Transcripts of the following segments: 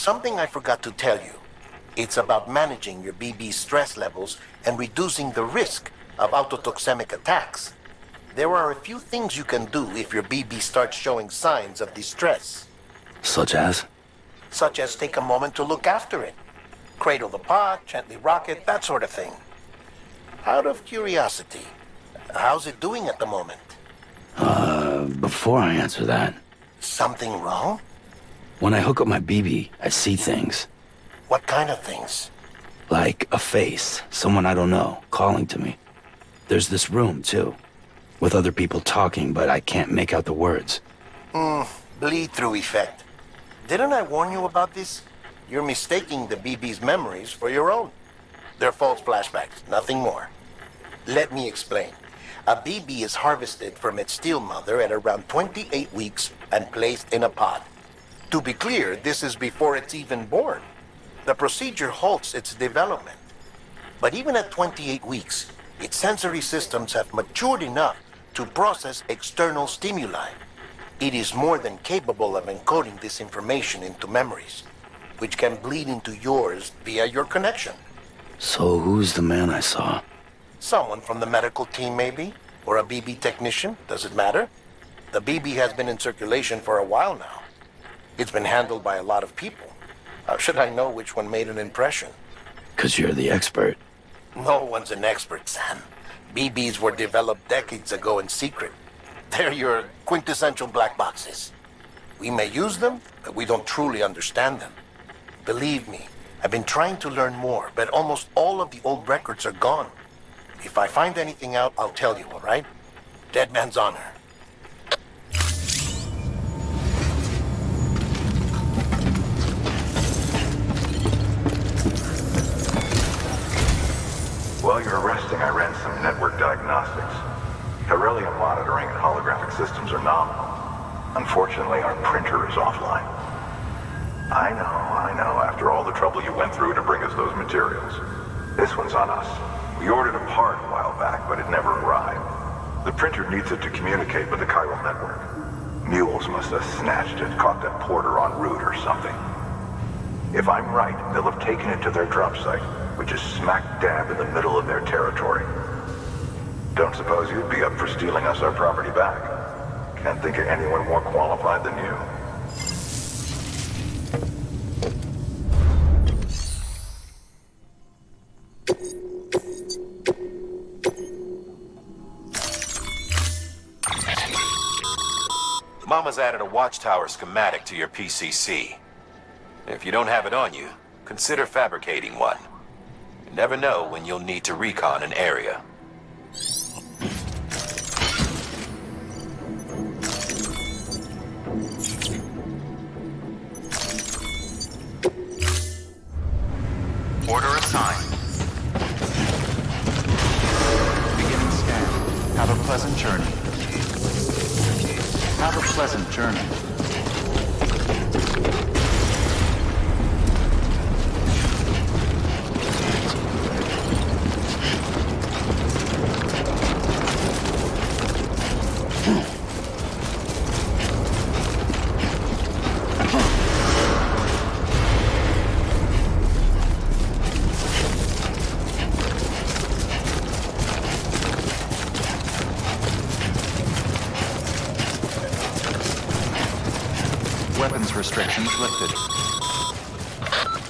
something I forgot to tell you. It's about managing your BB stress levels and reducing the risk of autotoxemic attacks. There are a few things you can do if your BB starts showing signs of distress. Such as? Such as take a moment to look after it. Cradle the pot, gently rock it, that sort of thing. Out of curiosity, how's it doing at the moment? Before I answer that... Something wrong? When I hook up my BB, I see things. What kind of things? Like a face, someone I don't know, calling to me. There's this room, too, with other people talking, but I can't make out the words. Bleed-through effect. Didn't I warn you about this? You're mistaking the BB's memories for your own. They're false flashbacks, nothing more. Let me explain. A BB is harvested from its steel mother at around 28 weeks and placed in a pod. To be clear, this is before it's even born. The procedure halts its development. But even at 28 weeks, its sensory systems have matured enough to process external stimuli. It is more than capable of encoding this information into memories, which can bleed into yours via your connection. So who's the man I saw? Someone from the medical team, maybe? Or a BB technician? Does it matter? The BB has been in circulation for a while now. It's been handled by a lot of people. How should I know which one made an impression? 'Cause you're the expert. No one's an expert, Sam. BBs were developed decades ago in secret. They're your quintessential black boxes. We may use them, but we don't truly understand them. Believe me, I've been trying to learn more, but almost all of the old records are gone. If I find anything out, I'll tell you, all right? Dead man's honor. While you're resting, I ran some network diagnostics. Beryllium monitoring and holographic systems are nominal. Unfortunately, our printer is offline. I know, after all the trouble you went through to bring us those materials. This one's on us. We ordered a part a while back, but it never arrived. The printer needs it to communicate with the chiral network. Mules must have snatched it, caught that porter en route or something. If I'm right, they'll have taken it to their drop site, which is smack dab in the middle of their territory. Don't suppose you'd be up for stealing us our property back? Can't think of anyone more qualified than you. Mama's added a watchtower schematic to your PCC. If you don't have it on you, consider fabricating one. You never know when you'll need to recon an area. Order assigned. Beginning scan. Have a pleasant journey. Have a pleasant journey. Weapons restrictions lifted.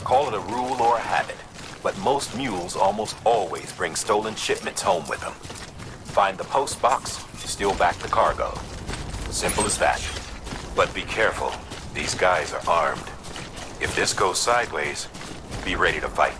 Call it a rule or a habit, but most mules almost always bring stolen shipments home with them. Find the post box, steal back the cargo. Simple as that. But be careful, these guys are armed. If this goes sideways, be ready to fight.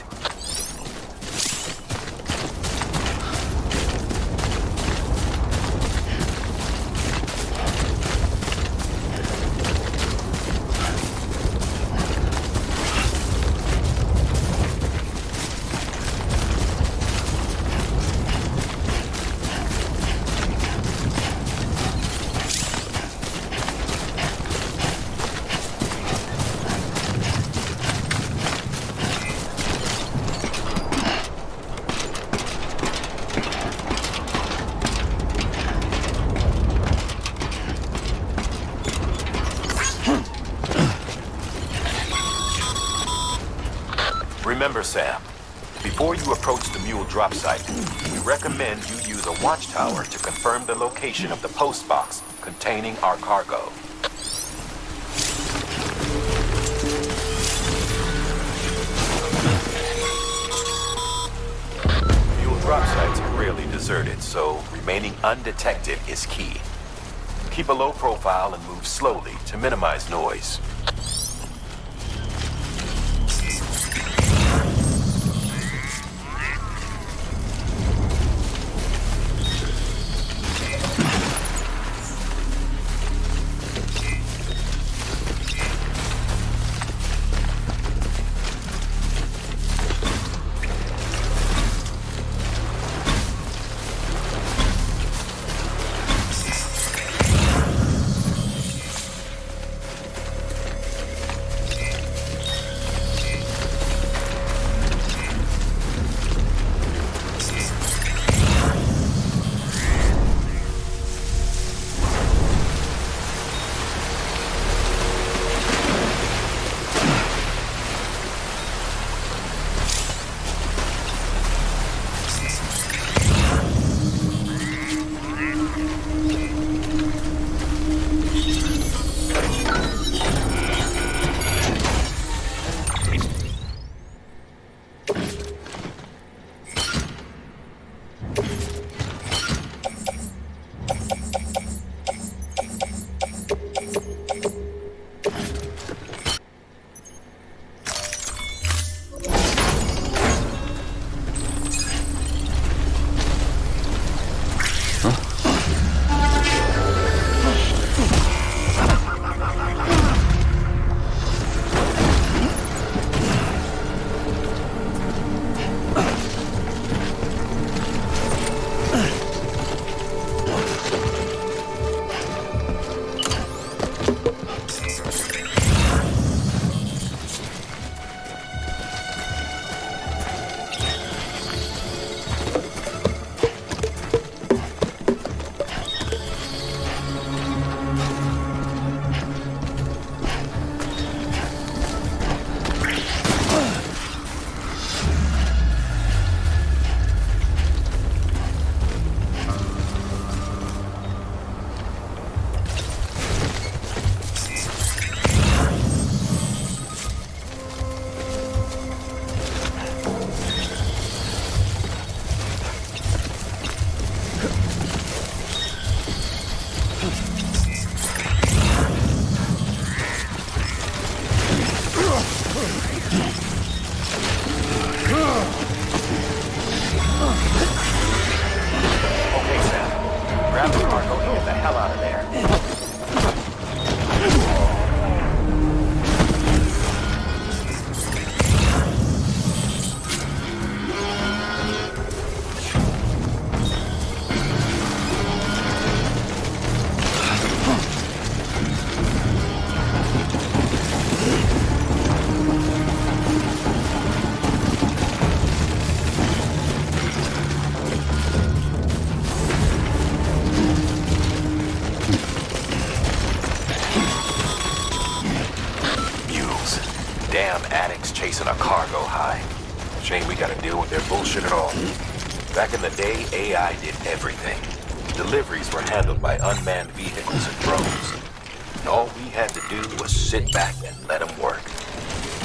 Remember, Sam, before you approach the mule drop site, we recommend you use a watchtower to confirm the location of the post box containing our cargo. Mule drop sites are rarely deserted, so remaining undetected is key. Keep a low profile and move slowly to minimize noise. Chasing a cargo high. Shame we gotta deal with their bullshit at all. Back in the day, AI did everything. Deliveries were handled by unmanned vehicles and drones. And all we had to do was sit back and let them work.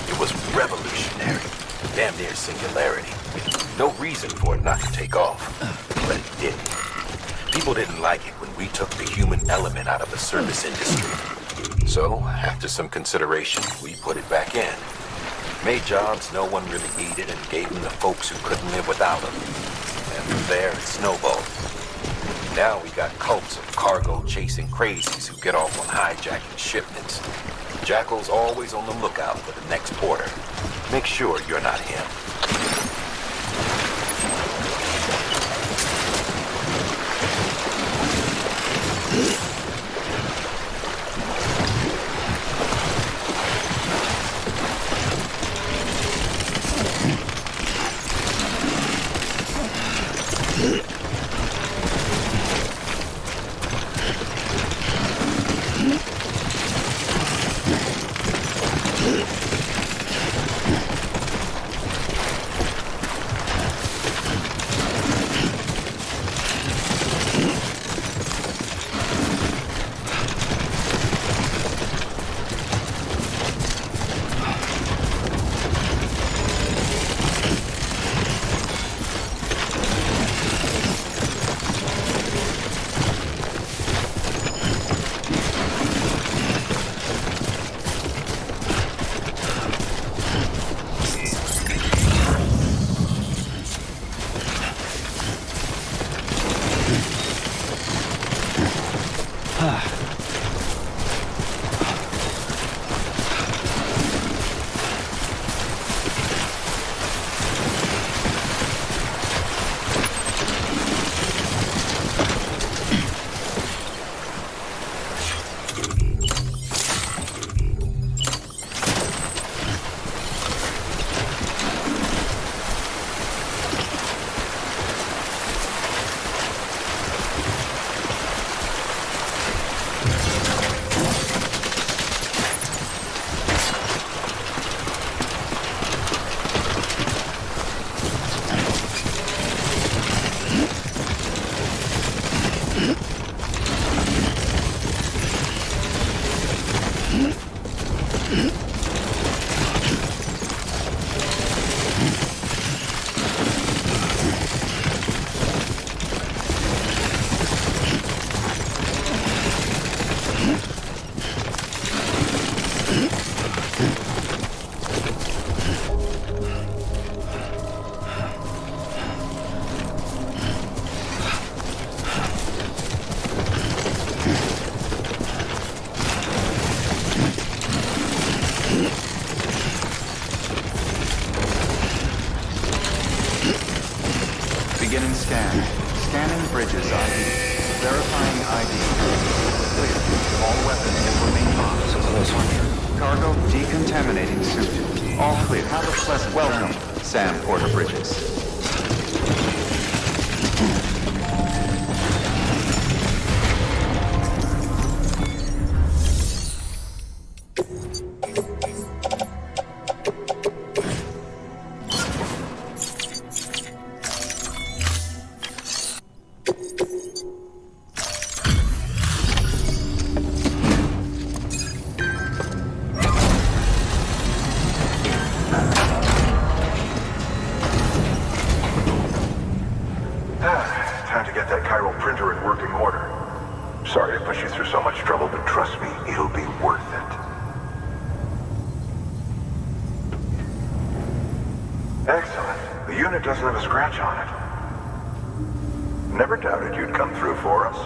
It was revolutionary. Damn near singularity. No reason for it not to take off. But it didn't. People didn't like it when we took the human element out of the service industry. So, after some consideration, we put it back in. Made jobs no one really needed and gave them to folks who couldn't live without them. And from there, it snowballed. Now we got cults of cargo-chasing crazies who get off on hijacking shipments. Jackal's always on the lookout for the next porter. Make sure you're not him. scan. Scanning bridges ID. Verifying ID. Clear. All weapons and remaining arms. Close one. Cargo decontaminating suit. All clear. Have a pleasant welcome, Sam Porter Bridges. Time to get that chiral printer in working order. Sorry to push you through so much trouble, but trust me, it'll be worth it. Excellent. The unit doesn't have a scratch on it. Never doubted you'd come through for us.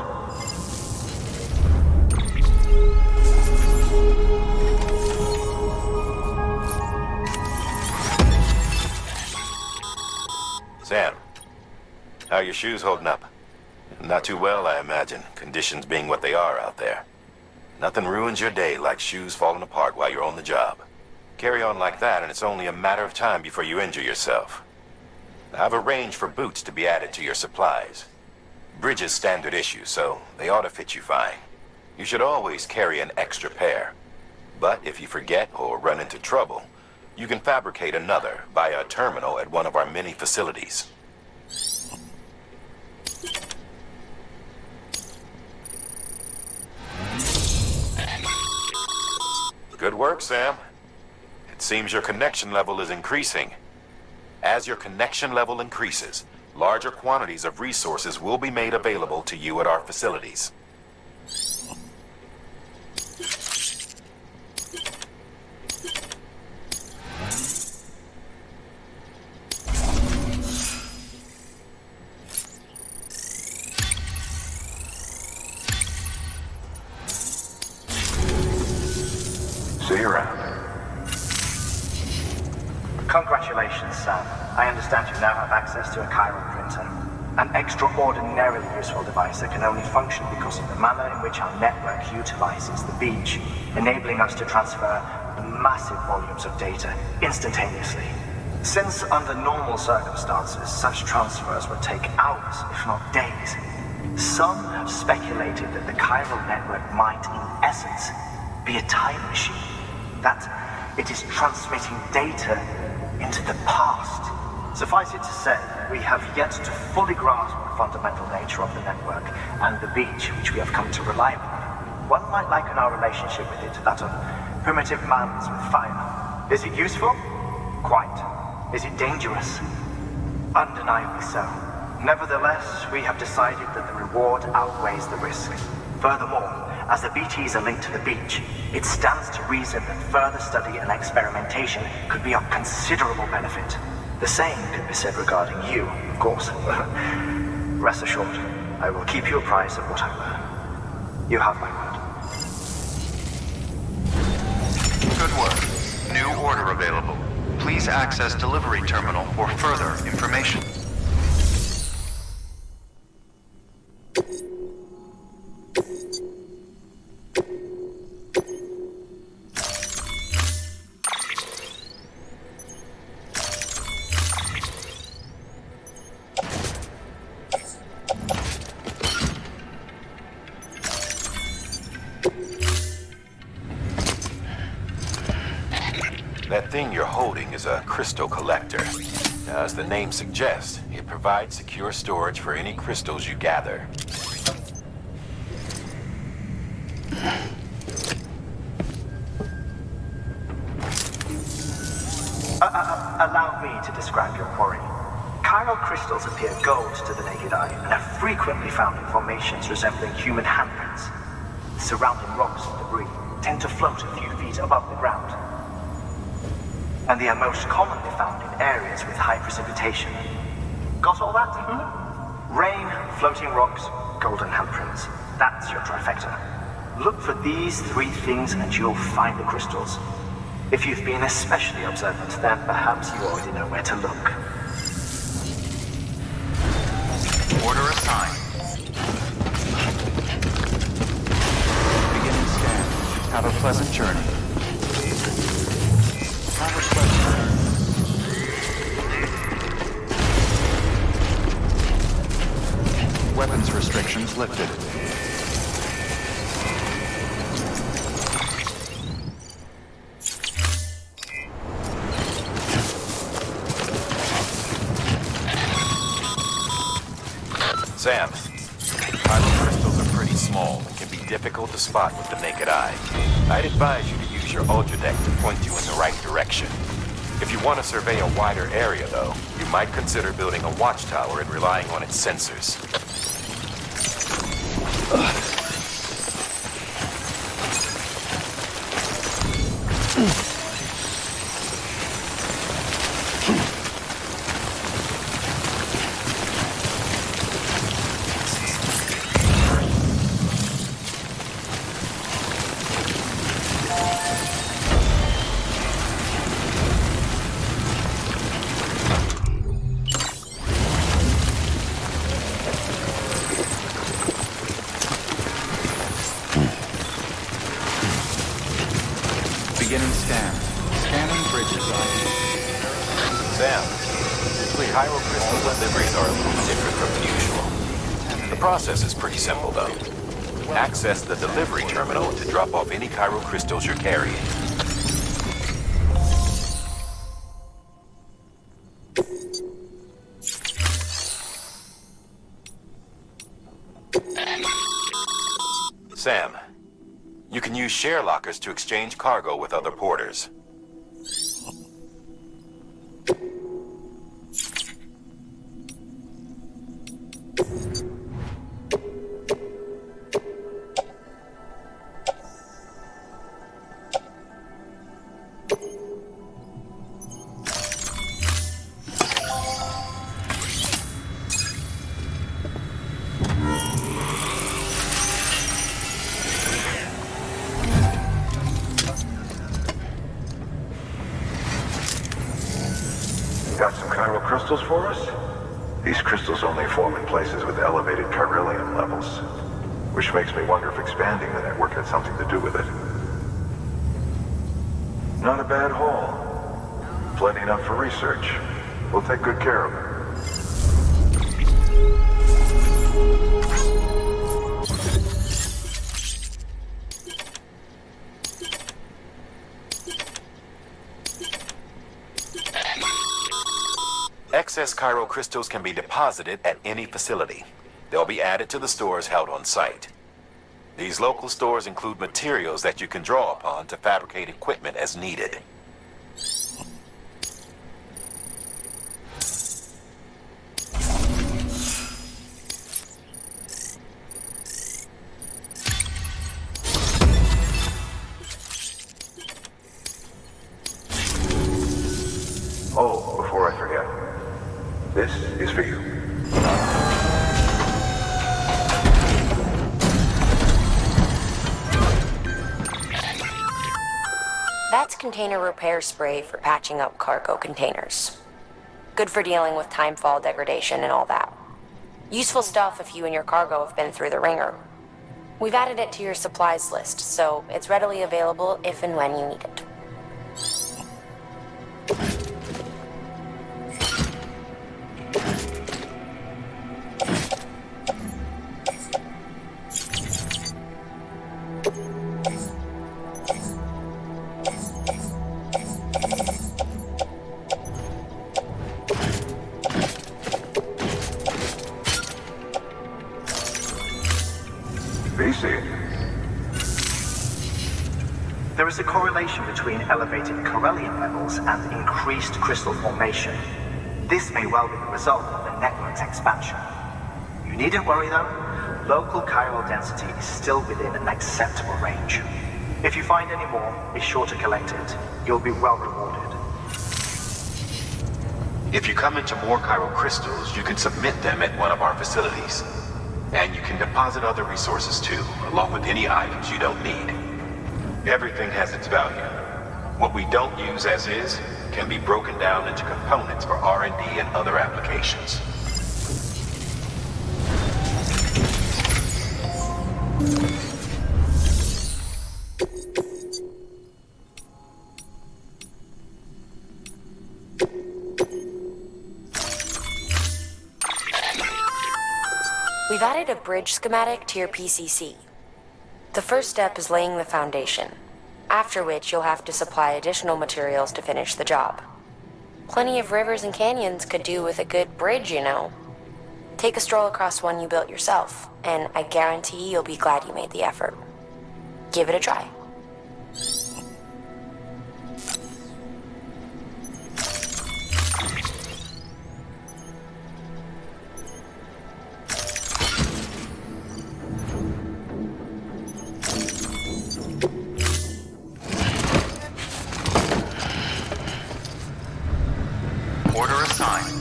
Sam, how are your shoes holding up? Not too well, I imagine, conditions being what they are out there. Nothing ruins your day like shoes falling apart while you're on the job. Carry on like that and it's only a matter of time before you injure yourself. I've arranged for boots to be added to your supplies. Bridges standard issue, so they ought to fit you fine. You should always carry an extra pair. But if you forget or run into trouble, you can fabricate another via a terminal at one of our many facilities. Good work, Sam. It seems your connection level is increasing. As your connection level increases, larger quantities of resources will be made available to you at our facilities. See you around. Congratulations, Sam. I understand you now have access to a chiral printer. An extraordinarily useful device that can only function because of the manner in which our network utilizes the beach, enabling us to transfer massive volumes of data instantaneously. Since under normal circumstances, such transfers would take hours, if not days, some have speculated that the chiral network might, in essence, be a time machine. That it is transmitting data into the past. Suffice it to say, we have yet to fully grasp the fundamental nature of the network and the beach which we have come to rely upon. One might liken our relationship with it to that of primitive mans with fire. Is it useful? Quite. Is it dangerous? Undeniably so. Nevertheless, we have decided that the reward outweighs the risk. Furthermore, as the BTs are linked to the beach, it stands to reason that further study and experimentation could be of considerable benefit. The same could be said regarding you, of course. Rest assured, I will keep you apprised of what I learn. You have my word. Good work. New order available. Please access delivery terminal for further information. That thing you're holding is a crystal collector. Now, as the name suggests, it provides secure storage for any crystals you gather. Allow me to describe your quarry. Chiral crystals appear gold to the naked eye and are frequently found in formations resembling human handprints. Surrounding rocks and debris tend to float a few feet above the ground. And they are most commonly found in areas with high precipitation. Got all that? Rain, floating rocks, golden handprints. That's your trifecta. Look for these three things and you'll find the crystals. If you've been especially observant, then perhaps you already know where to look. Order assigned. Beginning scan. Have a pleasant journey. Have a pleasant journey. Weapons restrictions lifted. Sam, pyro crystals are pretty small and can be difficult to spot with the naked eye. I'd advise you to use your ultra deck to point you in the right direction. If you want to survey a wider area, though, you might consider building a watchtower and relying on its sensors. Beginning scan. Scanning bridges ID. Sam, pyro crystal deliveries are a little different from usual. The process is pretty simple, though. Access the delivery terminal to drop off any pyro crystals you're carrying. Sam, you can use share lockers to exchange cargo with other porters. Got some chiral crystals for us? These crystals only form in places with elevated chiralium levels, which makes me wonder if expanding the network had something to do with it. Not a bad haul. Plenty enough for research. We'll take good care of it. Excess chiral crystals can be deposited at any facility. They'll be added to the stores held on site. These local stores include materials that you can draw upon to fabricate equipment as needed. Oh, before I forget, this is for you. That's container repair spray for patching up cargo containers. Good for dealing with timefall degradation and all that. Useful stuff if you and your cargo have been through the ringer. We've added it to your supplies list, so it's readily available if and when you need it. There is a correlation between elevated chiralium levels and increased crystal formation. This may well be the result of the network's expansion. You needn't worry though. Local chiral density is still within an acceptable range. If you find any more, be sure to collect it. You'll be well rewarded. If you come into more chiral crystals, you can submit them at one of our facilities. And you can deposit other resources too, along with any items you don't need. Everything has its value. What we don't use as is can be broken down into components for R&D and other applications. We've added a bridge schematic to your PCC. The first step is laying the foundation, after which you'll have to supply additional materials to finish the job. Plenty of rivers and canyons could do with a good bridge, you know. Take a stroll across one you built yourself, and I guarantee you'll be glad you made the effort. Give it a try. Order assigned.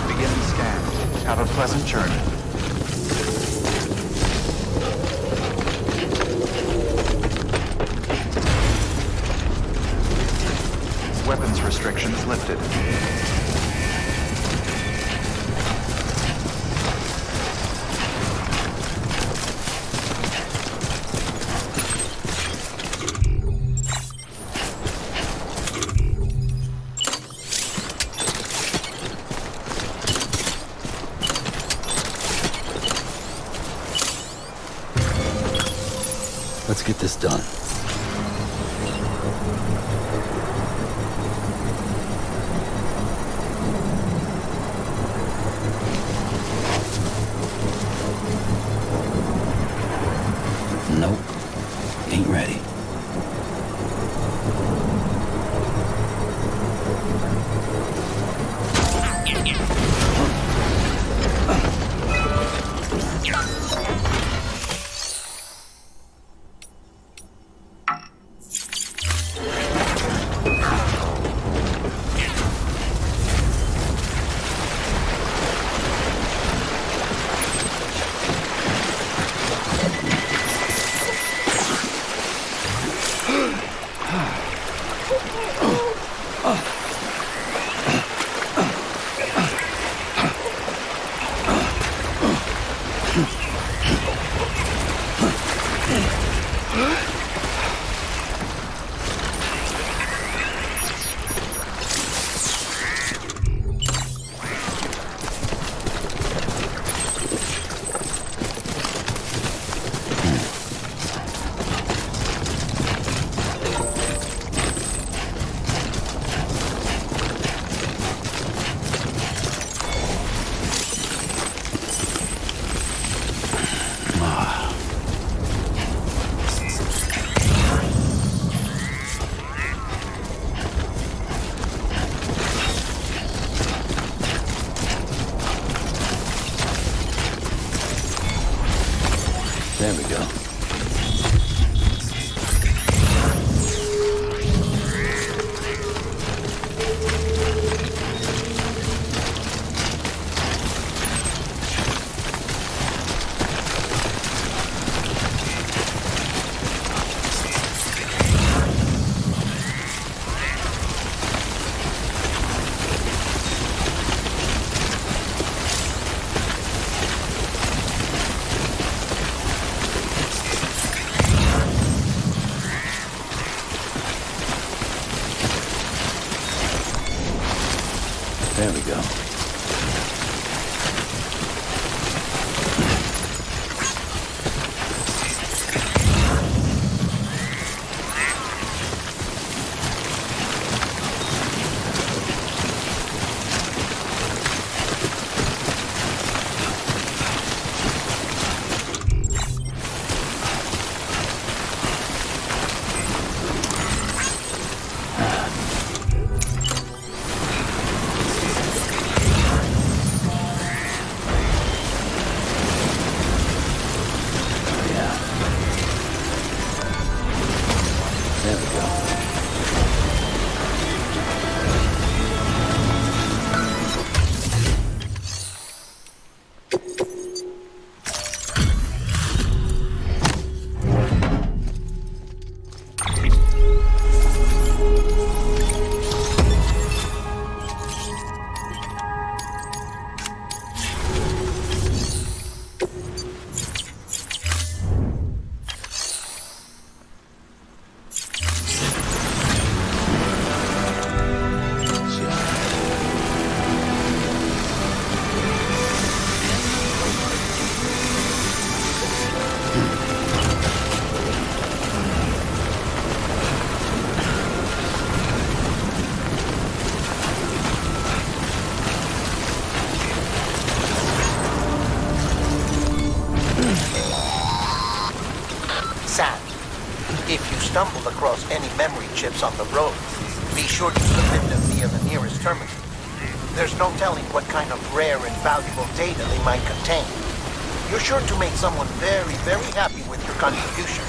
Beginning scan. Have a pleasant journey. Weapons restrictions lifted. Let's get this done. Nope. Ain't ready. There we go. There we go. stumble across any memory chips on the road, be sure to submit them via the nearest terminal. There's no telling what kind of rare and valuable data they might contain. You're sure to make someone very, very happy with your contribution.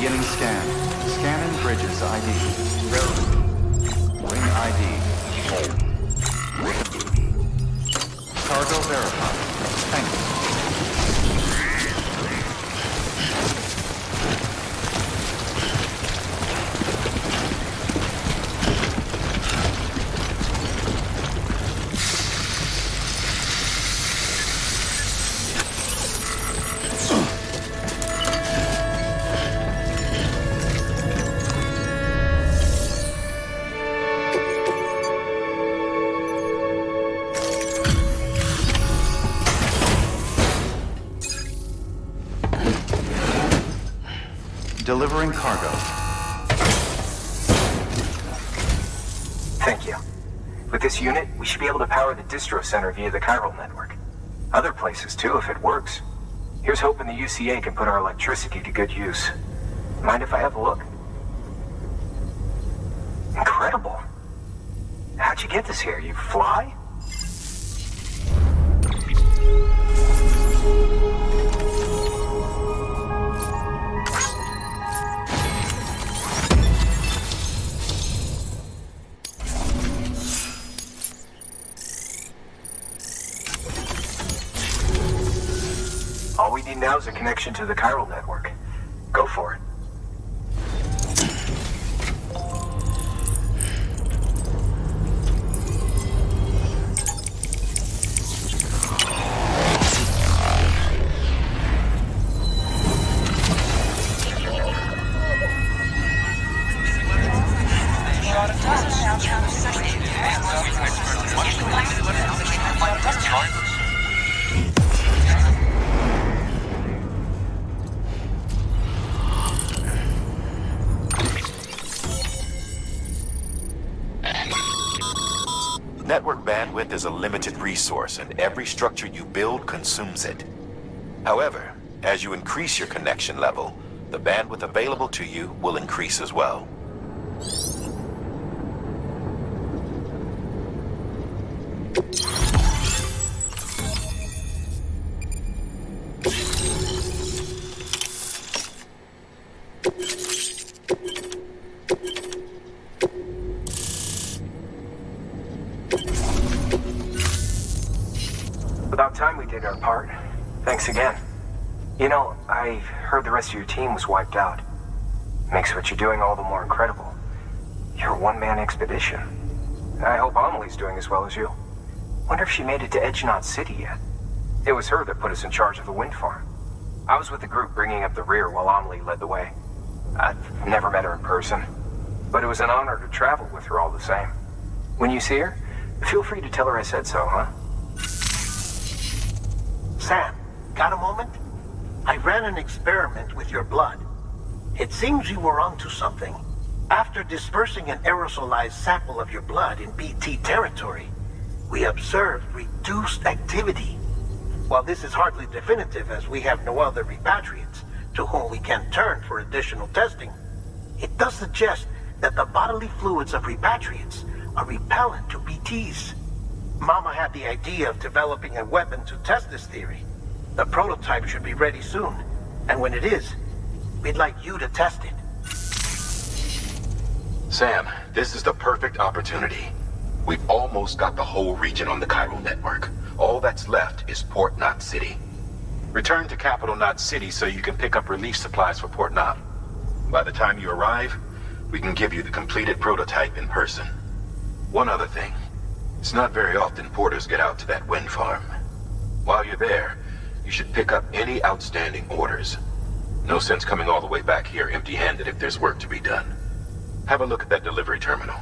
Beginning scan. Scanning bridges ID. Ring ID. Cargo verified. Thank you. Delivering cargo. Thank you. With this unit, we should be able to power the distro center via the chiral network. Other places too, if it works. Here's hoping the UCA can put our electricity to good use. Mind if I have a look? Incredible. How'd you get this here? You fly? All we need now is a connection to the chiral network. Go for it. Network bandwidth is a limited resource, and every structure you build consumes it. However, as you increase your connection level, the bandwidth available to you will increase as well. About time we did our part. Thanks again. You know, I heard the rest of your team was wiped out. Makes what you're doing all the more incredible. You're a one-man expedition. I hope Amelie's doing as well as you. Wonder if she made it to Edgenot City yet. It was her that put us in charge of the wind farm. I was with the group bringing up the rear while Amelie led the way. I've never met her in person, but it was an honor to travel with her all the same. When you see her, feel free to tell her I said so, huh? Sam, got a moment? I ran an experiment with your blood. It seems you were onto something. After dispersing an aerosolized sample of your blood in BT territory, we observed reduced activity. While this is hardly definitive, as we have no other repatriates to whom we can turn for additional testing, it does suggest that the bodily fluids of repatriates are repellent to BTs. Mama had the idea of developing a weapon to test this theory. The prototype should be ready soon, and when it is, we'd like you to test it. Sam, this is the perfect opportunity. We've almost got the whole region on the chiral network. All that's left is Port Knot City. Return to Capital Knot City so you can pick up relief supplies for Port Knot. By the time you arrive, we can give you the completed prototype in person. One other thing. It's not very often porters get out to that wind farm. While you're there, you should pick up any outstanding orders. No sense coming all the way back here empty-handed if there's work to be done. Have a look at that delivery terminal.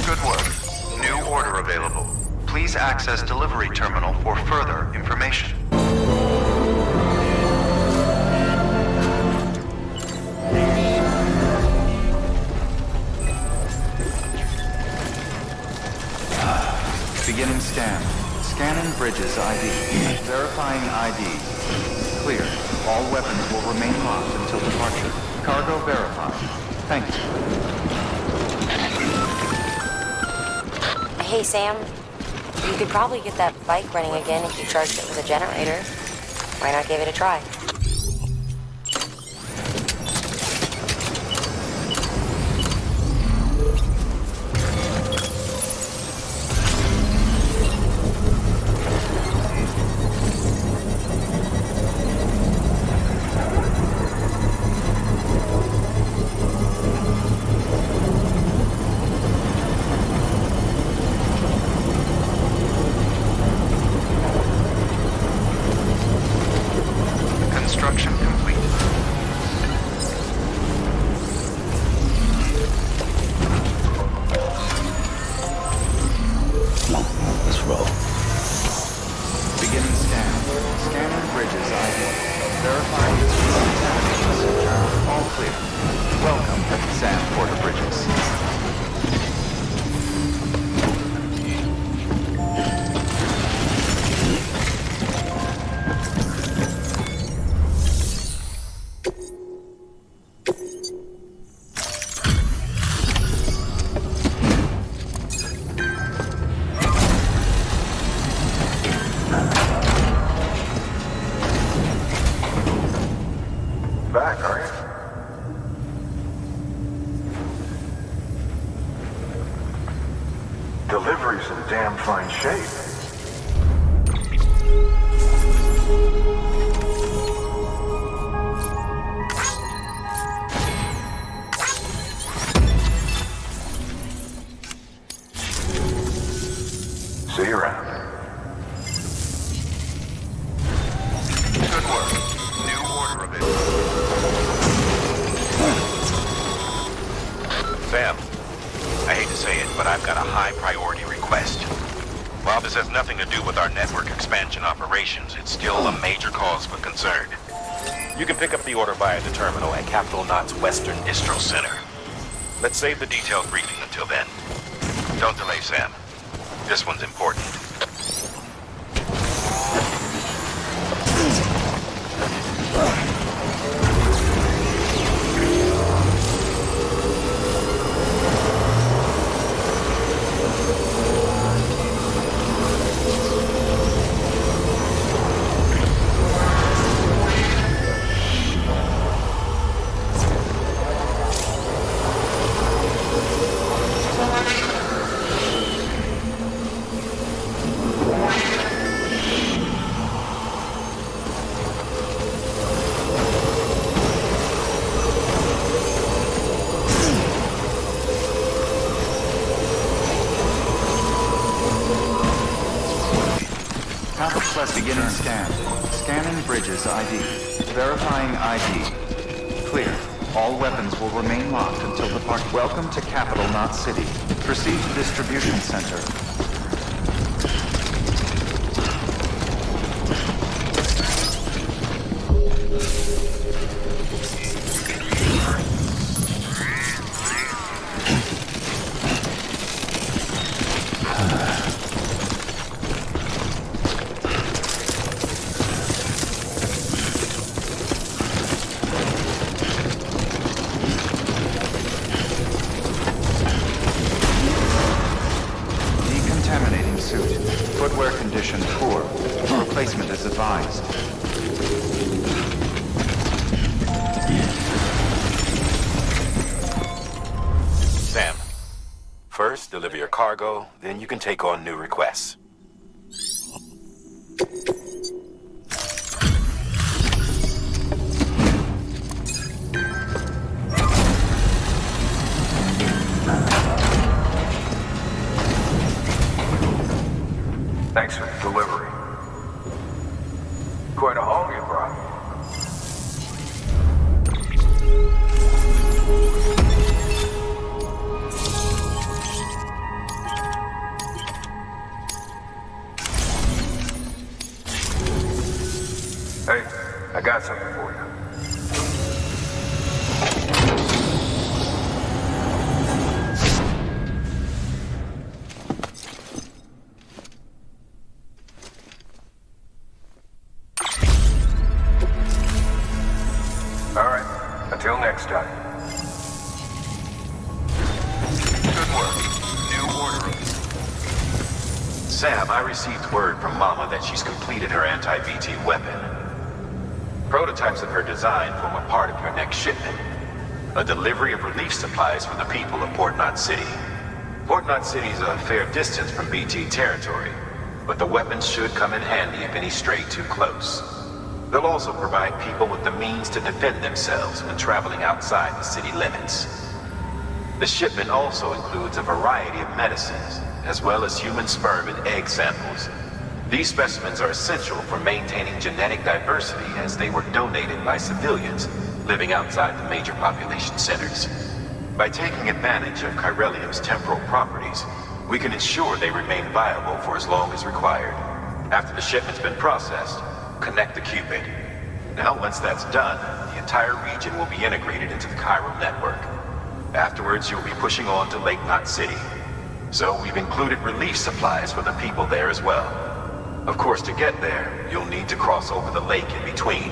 Good work. New order available. Please access delivery terminal for further information. Beginning scan. Scanning bridges ID. Verifying ID. Clear. All weapons will remain locked until departure. Cargo verified. Thank you. Hey, Sam. You could probably get that bike running again if you charged it with a generator. Why not give it a try? but I've got a high priority request. While this has nothing to do with our network expansion operations, it's still a major cause for concern. You can pick up the order via the terminal at Capital Knot's Western Distro Center. Let's save the detailed briefing until then. Don't delay, Sam. This one's important. Beginning scan. Scanning bridges ID. Verifying ID. Clear. All weapons will remain locked until departure. Welcome to Capital Knot City. Proceed to distribution center. Footwear condition poor. Replacement is advised. Sam, first deliver your cargo, then you can take on new requests. Thanks for the delivery. Quite a haul you brought. Hey, I got something for you. Until next time. Good work. New order. Sam, I received word from Mama that she's completed her anti-BT weapon. Prototypes of her design form a part of your next shipment. A delivery of relief supplies for the people of Port Knot City. Port Knot City is a fair distance from BT territory, but the weapons should come in handy if any stray too close. They'll also provide people with the means to defend themselves when traveling outside the city limits. The shipment also includes a variety of medicines, as well as human sperm and egg samples. These specimens are essential for maintaining genetic diversity as they were donated by civilians living outside the major population centers. By taking advantage of chiralium's temporal properties, we can ensure they remain viable for as long as required. After the shipment's been processed, connect the Cupid. Now, once that's done, the entire region will be integrated into the chiral network. Afterwards, you'll be pushing on to Lake Knot City. So we've included relief supplies for the people there as well. Of course, to get there, you'll need to cross over the lake in between.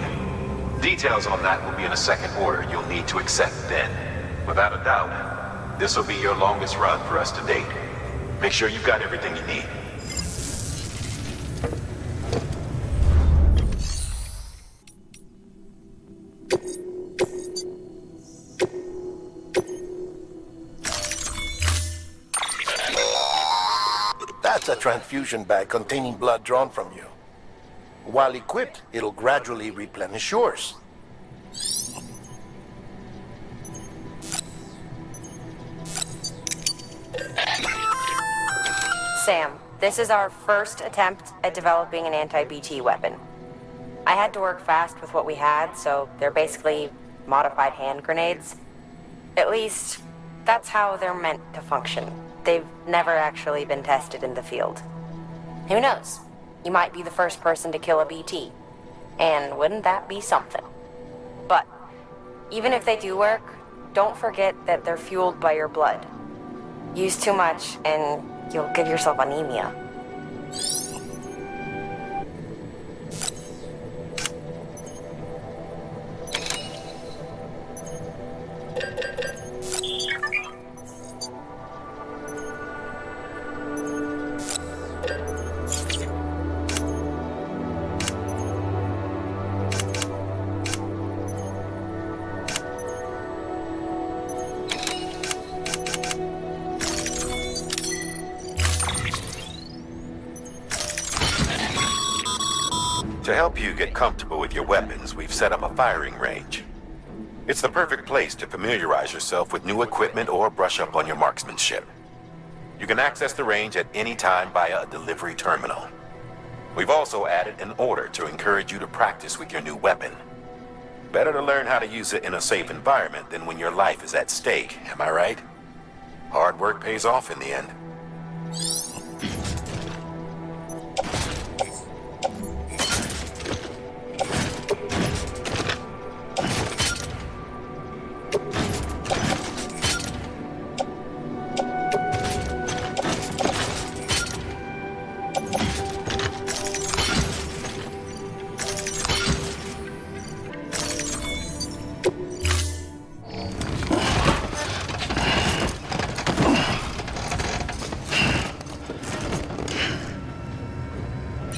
Details on that will be in a second order you'll need to accept then. Without a doubt, this will be your longest run for us to date. Make sure you've got everything you need. That's a transfusion bag containing blood drawn from you. While equipped, it'll gradually replenish yours. Sam, this is our first attempt at developing an anti-BT weapon. I had to work fast with what we had, so they're basically modified hand grenades. At least, that's how they're meant to function. they've never actually been tested in the field. Who knows? You might be the first person to kill a BT. And wouldn't that be something? But even if they do work, don't forget that they're fueled by your blood. Use too much and you'll give yourself anemia. To help you get comfortable with your weapons, we've set up a firing range. It's the perfect place to familiarize yourself with new equipment or brush up on your marksmanship. You can access the range at any time via a delivery terminal. We've also added an order to encourage you to practice with your new weapon. Better to learn how to use it in a safe environment than when your life is at stake, am I right? Hard work pays off in the end.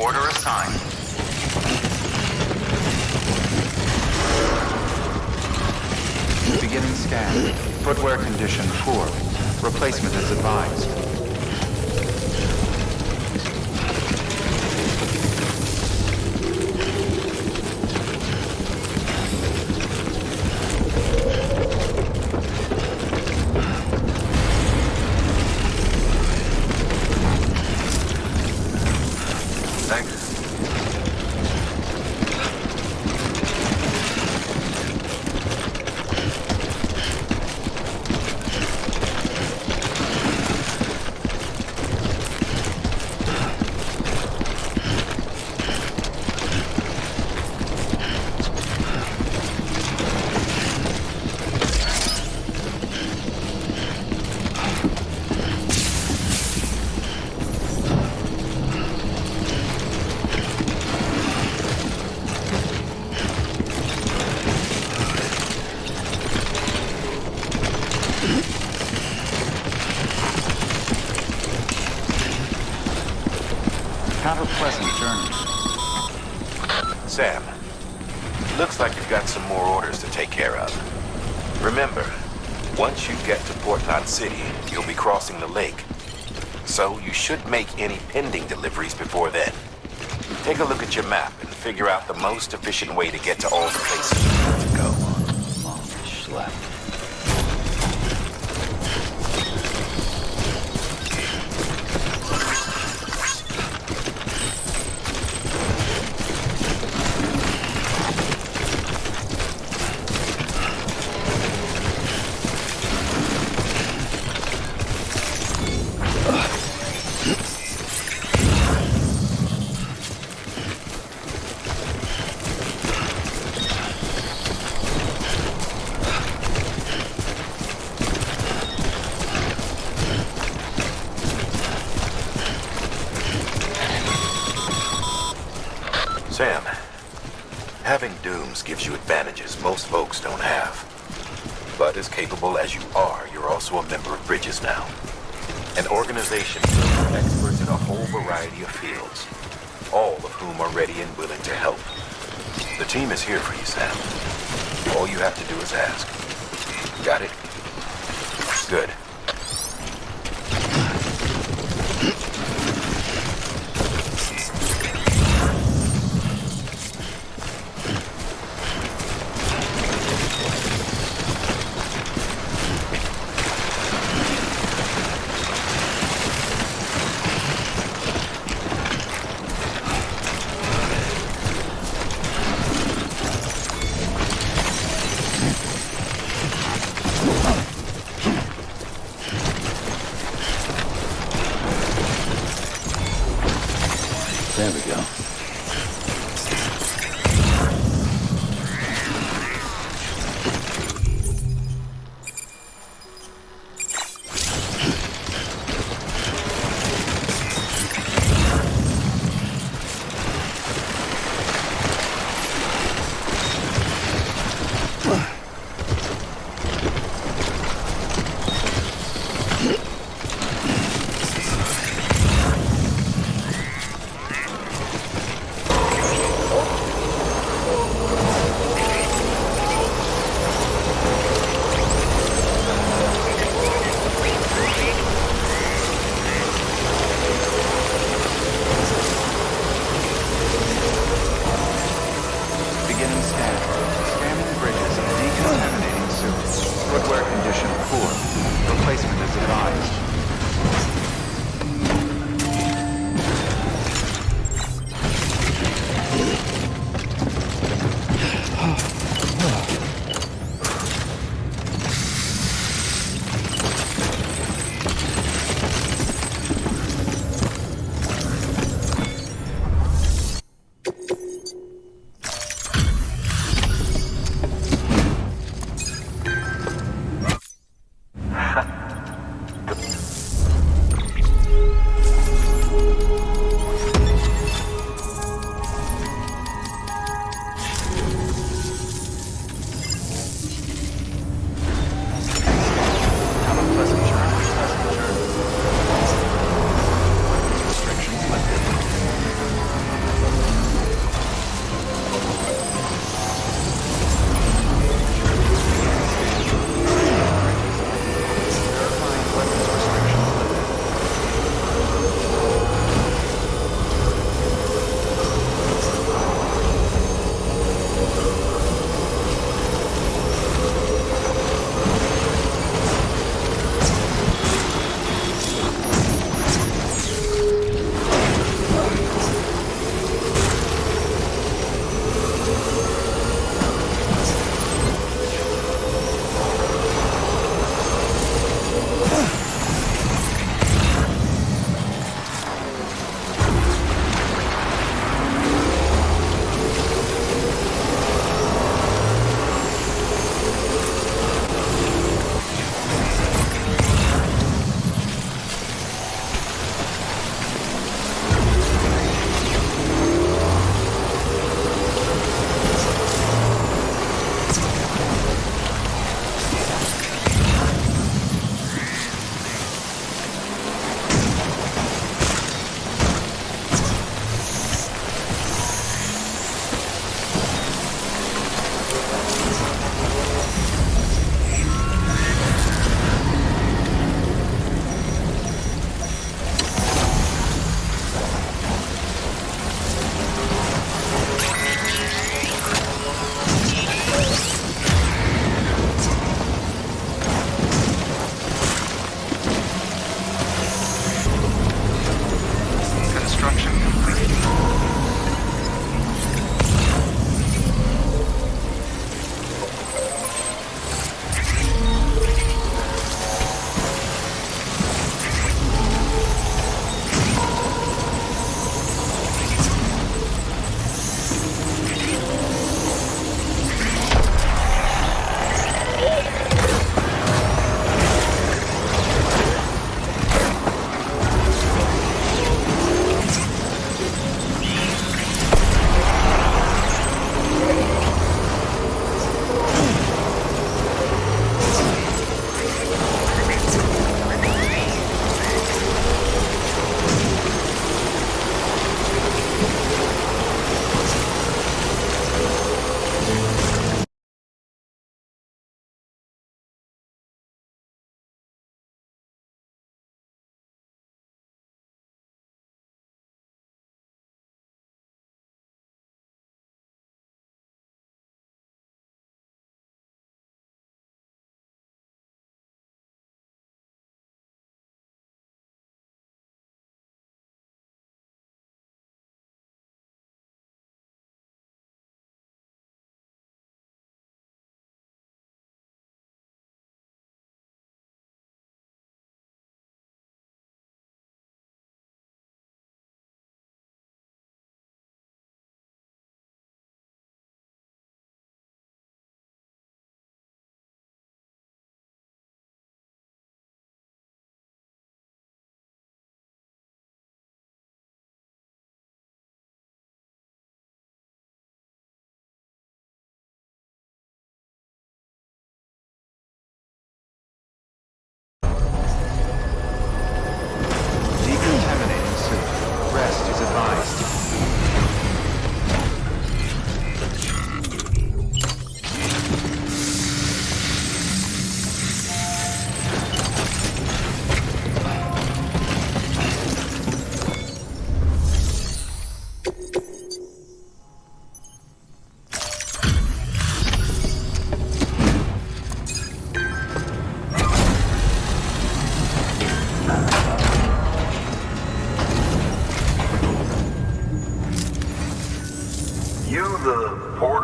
Order assigned. Beginning scan. Footwear condition poor. Replacement is advised. Have a pleasant journey. Sam, looks like you've got some more orders to take care of. Remember, once you get to Port Knot City, you'll be crossing the lake. So you should make any pending deliveries before then. Take a look at your map and figure out the most efficient way to get to all the places you need to go. Long schlep. Sam, having dooms gives you advantages most folks don't have. But as capable as you are, you're also a member of Bridges now. An organization filled with experts in a whole variety of fields, all of whom are ready and willing to help. The team is here for you, Sam. All you have to do is ask. Got it? Good.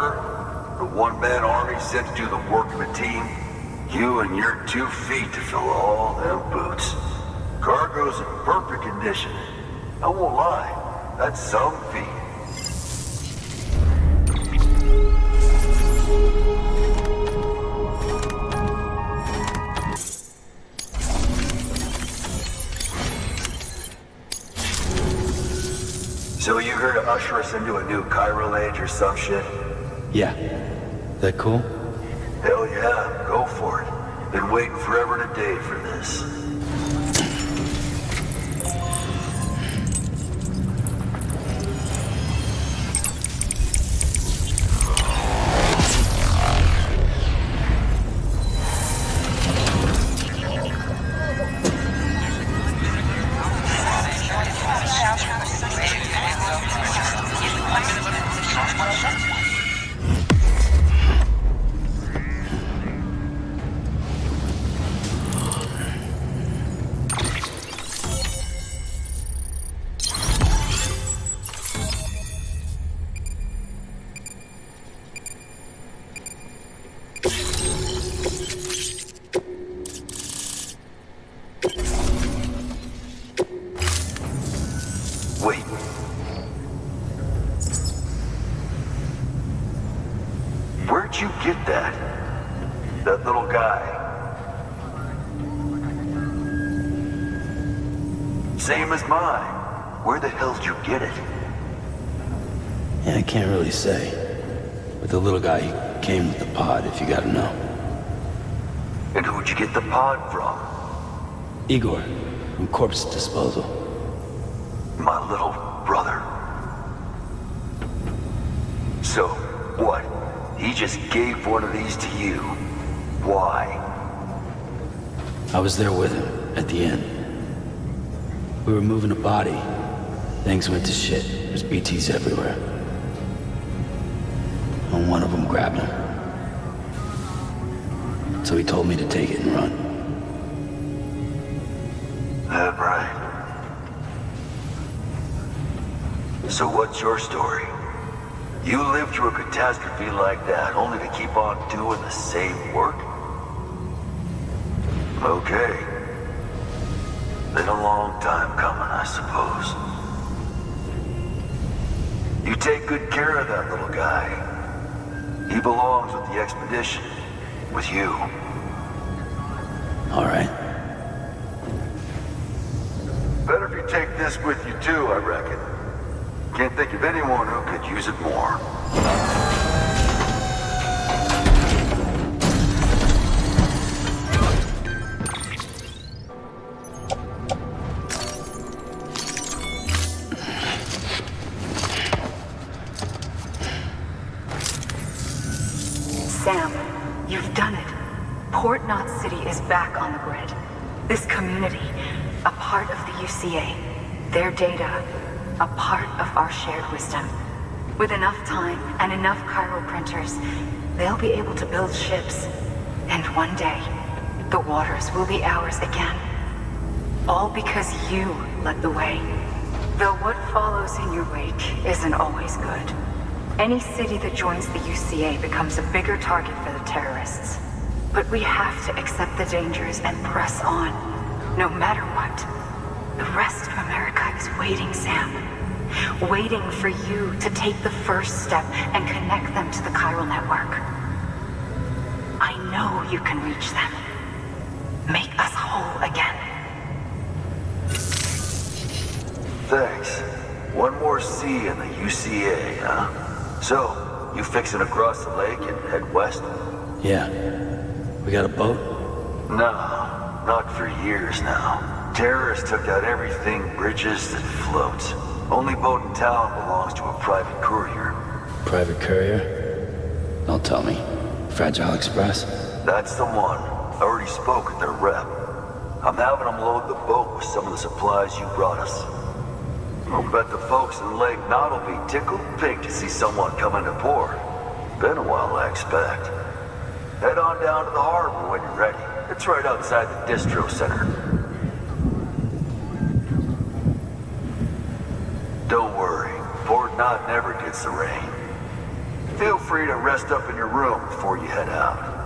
order? The one-man army sent to do the work of a team? You and your 2 feet to fill all them boots. Cargo's in perfect condition. I won't lie, that's some feat. So you here to usher us into a new chiral age or some shit? Yeah. That cool? Hell yeah, go for it. Been waiting forever and a day for this. Wait. Where'd you get that? That little guy? Same as mine. Where the hell did you get it? Yeah, I can't really say. But the little guy, he came with the pod, if you gotta know. And who'd you get the pod from? Igor, from Corpse Disposal. My little brother. So, what? He just gave one of these to you. Why? I was there with him, at the end. We were moving a body. Things went to shit. There's BTs everywhere. And one of them grabbed him. So he told me to take it and run. That right. So what's your story? You lived through a catastrophe like that only to keep on doing the same work? Okay. Been a long time coming, I suppose. You take good care of that little guy. He belongs with the expedition. With you. All right. Better if you take this with you too, I reckon. Can't think of anyone who could use it more. Sam, you've done it. Port Knot City is back on the grid. This community, a part of the UCA, their data, a part of our shared wisdom. With enough time and enough chiral printers, they'll be able to build ships. And one day, the waters will be ours again. All because you led the way. Though what follows in your wake isn't always good. Any city that joins the UCA becomes a bigger target for the terrorists. But we have to accept the dangers and press on, no matter what. The rest of America is waiting, Sam. Waiting for you to take the first step and connect them to the chiral network. I know you can reach them. Make us whole again. Thanks. One more C in the UCA, huh? So, you fixing to cross the lake and head west? Yeah. We got a boat? No, not for years now. Terrorists took out everything bridges that floats. Only boat in town belongs to a private courier. Private courier? Don't tell me. Fragile Express? That's the one. I already spoke with their rep. I'm having them load the boat with some of the supplies you brought us. I'll bet the folks in Lake Knot will be tickled pink to see someone come into port. Been a while, I expect. Head on down to the harbor when you're ready. It's right outside the distro center. Don't worry, Port Knot never gets the rain. Feel free to rest up in your room before you head out.